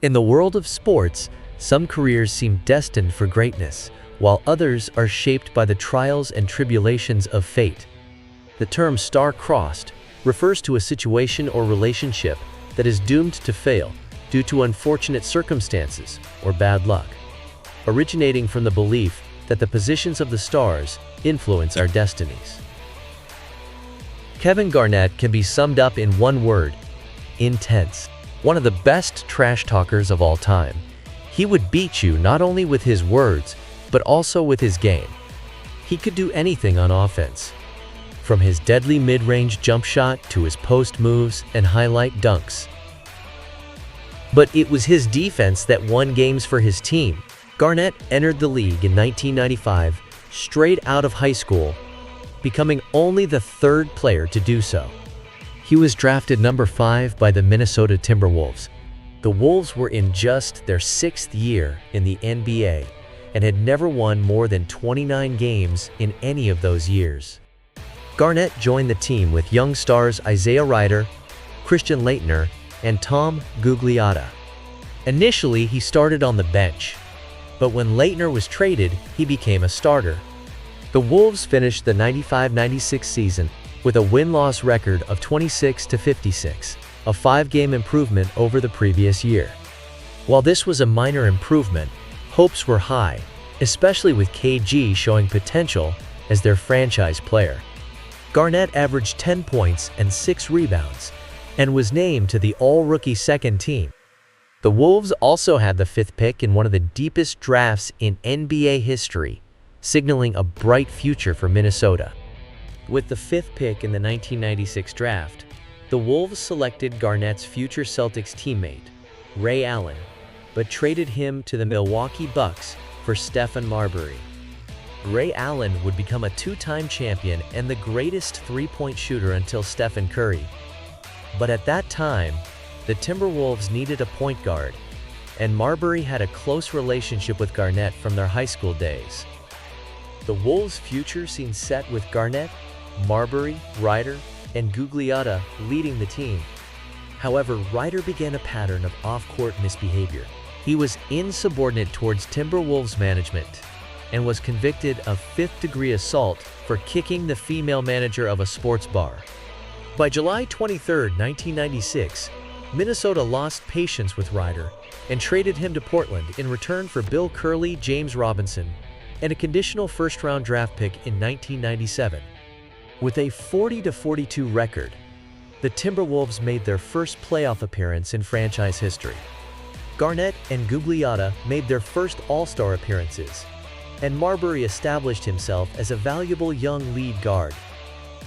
In the world of sports, some careers seem destined for greatness, while others are shaped by the trials and tribulations of fate. The term star-crossed refers to a situation or relationship that is doomed to fail due to unfortunate circumstances or bad luck, originating from the belief that the positions of the stars influence our destinies. Kevin Garnett can be summed up in one word: intense. One of the best trash talkers of all time. He would beat you not only with his words, but also with his game. He could do anything on offense, from his deadly mid-range jump shot to his post moves and highlight dunks. But it was his defense that won games for his team. Garnett entered the league in 1995, straight out of high school, becoming only the third player to do so. He was drafted number 5 by the Minnesota Timberwolves. The Wolves were in just their 6th year in the NBA and had never won more than 29 games in any of those years. Garnett joined the team with young stars Isaiah Rider, Christian Laettner, and Tom Gugliotta. Initially, he started on the bench, but when Laettner was traded, he became a starter. The Wolves finished the 95-96 season with a win-loss record of 26-56, a 5-game improvement over the previous year. While this was a minor improvement, hopes were high, especially with KG showing potential as their franchise player. Garnett averaged 10 points and 6 rebounds, and was named to the All-Rookie Second Team. The Wolves also had the 5th pick in one of the deepest drafts in NBA history, signaling a bright future for Minnesota. With the 5th pick in the 1996 draft, the Wolves selected Garnett's future Celtics teammate, Ray Allen, but traded him to the Milwaukee Bucks for Stephen Marbury. Ray Allen would become a 2-time champion and the greatest three-point shooter until Stephen Curry. But at that time, the Timberwolves needed a point guard, and Marbury had a close relationship with Garnett from their high school days. The Wolves' future seemed set with Garnett, Marbury, Rider, and Gugliotta leading the team. However, Rider began a pattern of off-court misbehavior. He was insubordinate towards Timberwolves management and was convicted of 5th-degree assault for kicking the female manager of a sports bar. By July 23, 1996, Minnesota lost patience with Rider and traded him to Portland in return for Bill Curley, James Robinson, and a conditional first-round draft pick in 1997. With a 40-42 record, the Timberwolves made their first playoff appearance in franchise history. Garnett and Gugliotta made their first All-Star appearances, and Marbury established himself as a valuable young lead guard.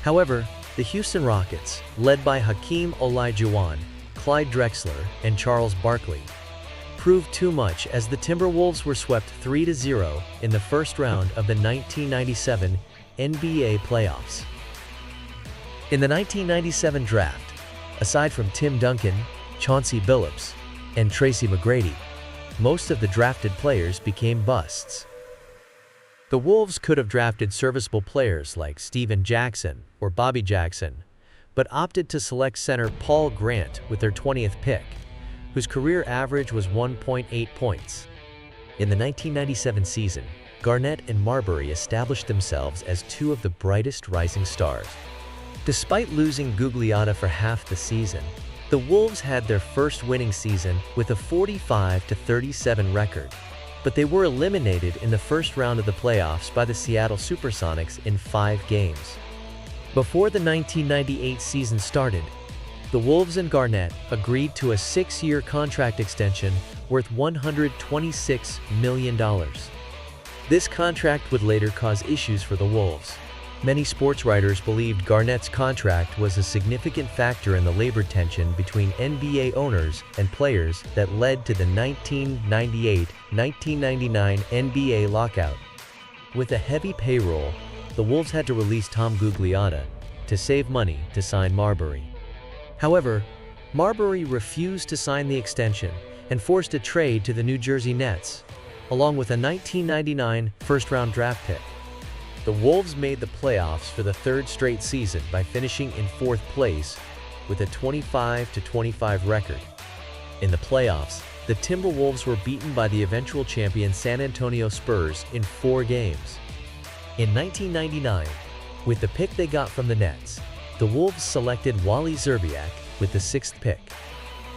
However, the Houston Rockets, led by Hakeem Olajuwon, Clyde Drexler, and Charles Barkley, proved too much as the Timberwolves were swept 3-0 in the first round of the 1997 NBA playoffs. In the 1997 draft, aside from Tim Duncan, Chauncey Billups, and Tracy McGrady, most of the drafted players became busts. The Wolves could have drafted serviceable players like Steven Jackson or Bobby Jackson, but opted to select center Paul Grant with their 20th pick, whose career average was 1.8 points. In the 1997 season, Garnett and Marbury established themselves as two of the brightest rising stars. Despite losing Gugliotta for half the season, the Wolves had their first winning season with a 45-37 record, but they were eliminated in the first round of the playoffs by the Seattle Supersonics in 5 games. Before the 1998 season started, the Wolves and Garnett agreed to a 6-year contract extension worth $126 million. This contract would later cause issues for the Wolves. Many sports writers believed Garnett's contract was a significant factor in the labor tension between NBA owners and players that led to the 1998-1999 NBA lockout. With a heavy payroll, the Wolves had to release Tom Gugliotta to save money to sign Marbury. However, Marbury refused to sign the extension and forced a trade to the New Jersey Nets, along with a 1999 first-round draft pick. The Wolves made the playoffs for the 3rd straight season by finishing in 4th place with a 25-25 record. In the playoffs, the Timberwolves were beaten by the eventual champion San Antonio Spurs in 4 games. In 1999, with the pick they got from the Nets, the Wolves selected Wally Szczerbiak with the 6th pick.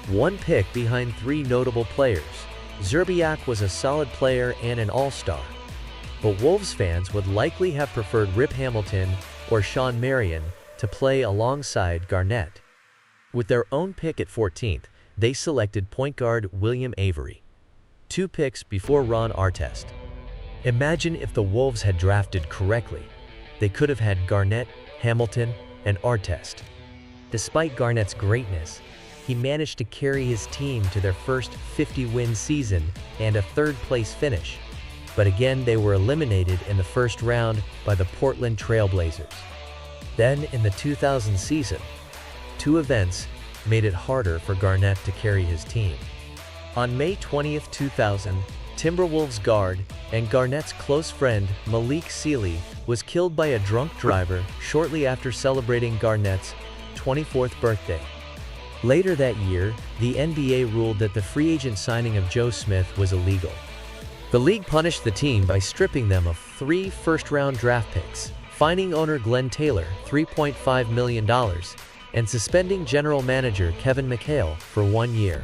1 pick behind 3 notable players, Szczerbiak was a solid player and an all-star. But Wolves fans would likely have preferred Rip Hamilton or Shawn Marion to play alongside Garnett. With their own pick at 14th, they selected point guard William Avery. 2 picks before Ron Artest. Imagine if the Wolves had drafted correctly. They could have had Garnett, Hamilton, and Artest. Despite Garnett's greatness, he managed to carry his team to their first 50-win season and a 3rd-place finish. But again, they were eliminated in the first round by the Portland Trail Blazers. Then, in the 2000 season, 2 events made it harder for Garnett to carry his team. On May 20, 2000, Timberwolves guard and Garnett's close friend Malik Sealy was killed by a drunk driver shortly after celebrating Garnett's 24th birthday. Later that year, the NBA ruled that the free agent signing of Joe Smith was illegal. The league punished the team by stripping them of 3 first-round draft picks, fining owner Glenn Taylor $3.5 million, and suspending general manager Kevin McHale for 1 year.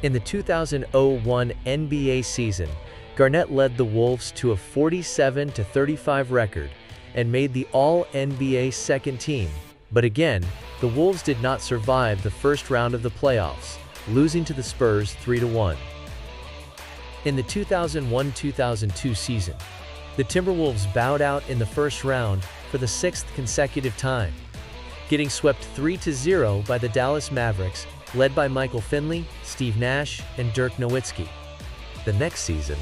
In the 2001 NBA season, Garnett led the Wolves to a 47-35 record and made the All-NBA second team. But again, the Wolves did not survive the first round of the playoffs, losing to the Spurs 3-1. In the 2001-2002 season, the Timberwolves bowed out in the first round for the 6th consecutive time, getting swept 3-0 by the Dallas Mavericks, led by Michael Finley, Steve Nash, and Dirk Nowitzki. The next season,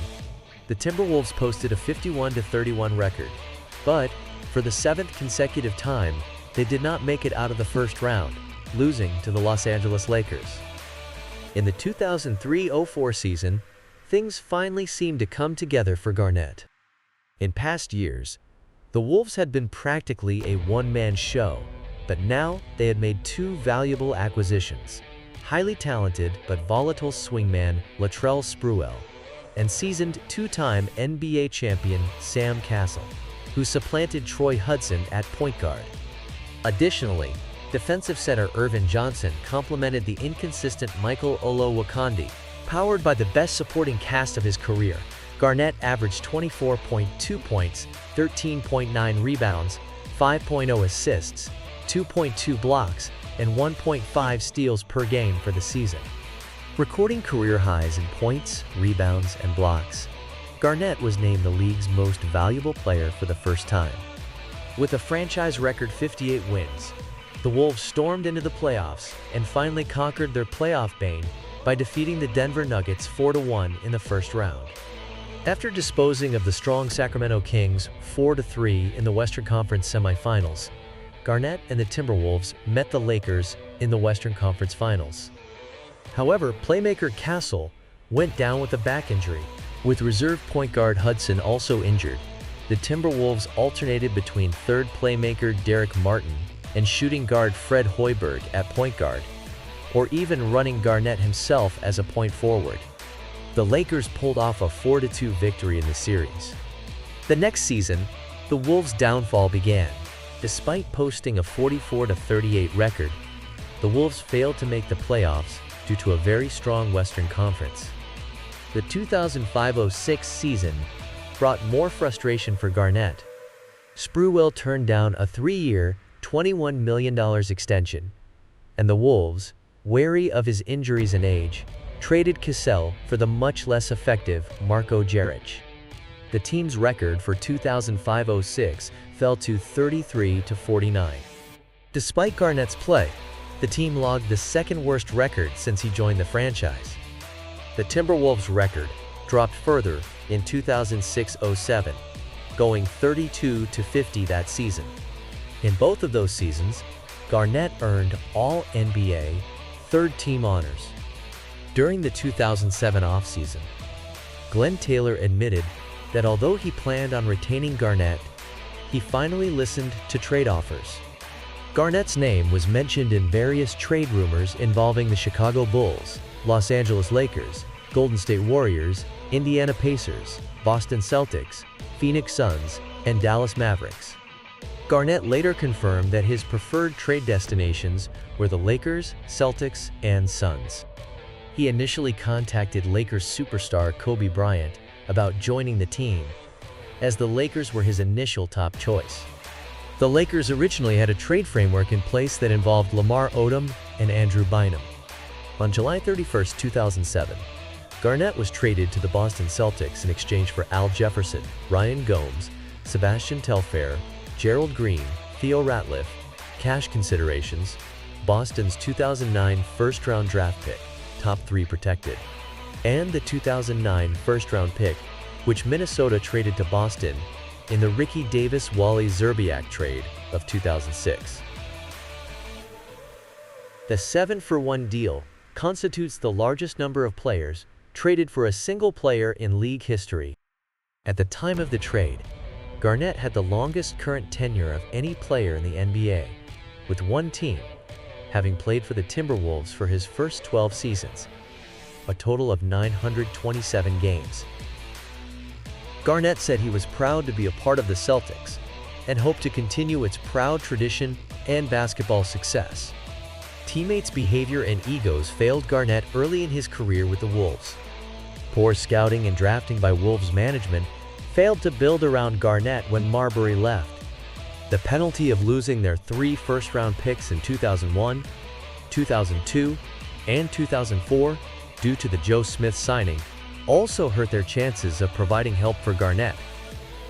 the Timberwolves posted a 51-31 record, but for the 7th consecutive time, they did not make it out of the first round, losing to the Los Angeles Lakers. In the 2003-04 season, things finally seemed to come together for Garnett. In past years, the Wolves had been practically a one-man show, but now they had made 2 valuable acquisitions: highly talented but volatile swingman Latrell Sprewell, and seasoned 2-time NBA champion Sam Cassell, who supplanted Troy Hudson at point guard. Additionally, defensive center Irvin Johnson complemented the inconsistent Michael Olowokandi. Powered by the best supporting cast of his career, Garnett averaged 24.2 points, 13.9 rebounds, 5.0 assists, 2.2 blocks, and 1.5 steals per game for the season. Recording career highs in points, rebounds, and blocks, Garnett was named the league's most valuable player for the first time. With a franchise record 58 wins, the Wolves stormed into the playoffs and finally conquered their playoff bane by defeating the Denver Nuggets 4-1 in the first round. After disposing of the strong Sacramento Kings 4-3 in the Western Conference semifinals, Garnett and the Timberwolves met the Lakers in the Western Conference Finals. However, playmaker Cassell went down with a back injury. With reserve point guard Hudson also injured, the Timberwolves alternated between third playmaker Derek Martin and shooting guard Fred Hoiberg at point guard, or even running Garnett himself as a point forward. The Lakers pulled off a 4-2 victory in the series. The next season, the Wolves' downfall began. Despite posting a 44-38 record, the Wolves failed to make the playoffs due to a very strong Western Conference. The 2005-06 season brought more frustration for Garnett. Sprewell turned down a 3-year, $21 million extension, and the Wolves, wary of his injuries and age, traded Cassell for the much less effective Marko Jaric. The team's record for 2005-06 fell to 33-49. Despite Garnett's play, the team logged the second-worst record since he joined the franchise. The Timberwolves' record dropped further in 2006-07, going 32-50 that season. In both of those seasons, Garnett earned All-NBA third-team honors. During the 2007 offseason, Glenn Taylor admitted that although he planned on retaining Garnett, he finally listened to trade offers. Garnett's name was mentioned in various trade rumors involving the Chicago Bulls, Los Angeles Lakers, Golden State Warriors, Indiana Pacers, Boston Celtics, Phoenix Suns, and Dallas Mavericks. Garnett later confirmed that his preferred trade destinations were the Lakers, Celtics, and Suns. He initially contacted Lakers superstar Kobe Bryant about joining the team, as the Lakers were his initial top choice. The Lakers originally had a trade framework in place that involved Lamar Odom and Andrew Bynum. On July 31, 2007, Garnett was traded to the Boston Celtics in exchange for Al Jefferson, Ryan Gomes, Sebastian Telfair, Gerald Green, Theo Ratliff, cash considerations, Boston's 2009 first-round draft pick, top 3 protected, and the 2009 first-round pick, which Minnesota traded to Boston in the Ricky Davis-Wally Szczerbiak trade of 2006. The 7-for-1 deal constitutes the largest number of players traded for a single player in league history. At the time of the trade, Garnett had the longest current tenure of any player in the NBA, with one team, having played for the Timberwolves for his first 12 seasons, a total of 927 games. Garnett said he was proud to be a part of the Celtics and hoped to continue its proud tradition and basketball success. Teammates' behavior and egos failed Garnett early in his career with the Wolves. Poor scouting and drafting by Wolves management failed to build around Garnett when Marbury left. The penalty of losing their 3 first-round picks in 2001, 2002, and 2004 due to the Joe Smith signing also hurt their chances of providing help for Garnett.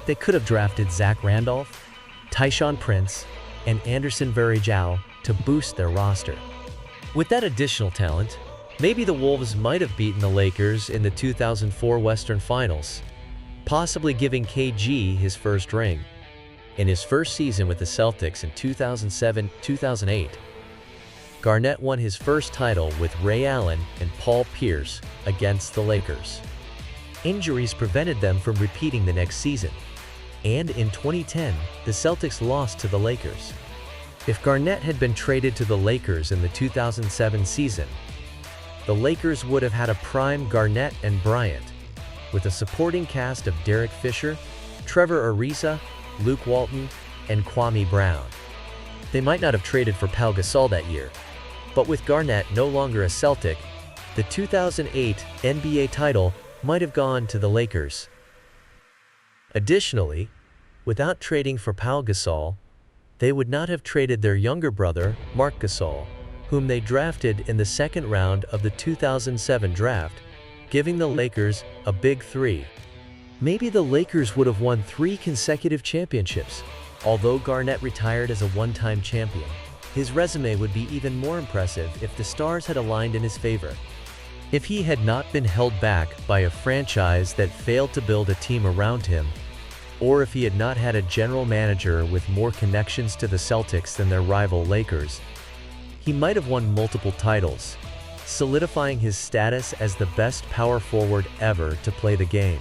They could have drafted Zach Randolph, Tyshawn Prince, and Anderson Varejao to boost their roster. With that additional talent, maybe the Wolves might have beaten the Lakers in the 2004 Western Finals, possibly giving KG his first ring. In his first season with the Celtics in 2007-2008, Garnett won his first title with Ray Allen and Paul Pierce against the Lakers. Injuries prevented them from repeating the next season, and in 2010, the Celtics lost to the Lakers. If Garnett had been traded to the Lakers in the 2007 season, the Lakers would have had a prime Garnett and Bryant, with a supporting cast of Derek Fisher, Trevor Ariza, Luke Walton, and Kwame Brown. They might not have traded for Pau Gasol that year, but with Garnett no longer a Celtic, the 2008 NBA title might have gone to the Lakers. Additionally, without trading for Pau Gasol, they would not have traded their younger brother, Marc Gasol, whom they drafted in the second round of the 2007 draft, giving the Lakers a big 3. Maybe the Lakers would have won 3 consecutive championships. Although Garnett retired as a one-time champion, his resume would be even more impressive if the stars had aligned in his favor. If he had not been held back by a franchise that failed to build a team around him, or if he had not had a general manager with more connections to the Celtics than their rival Lakers, he might have won multiple titles, solidifying his status as the best power forward ever to play the game.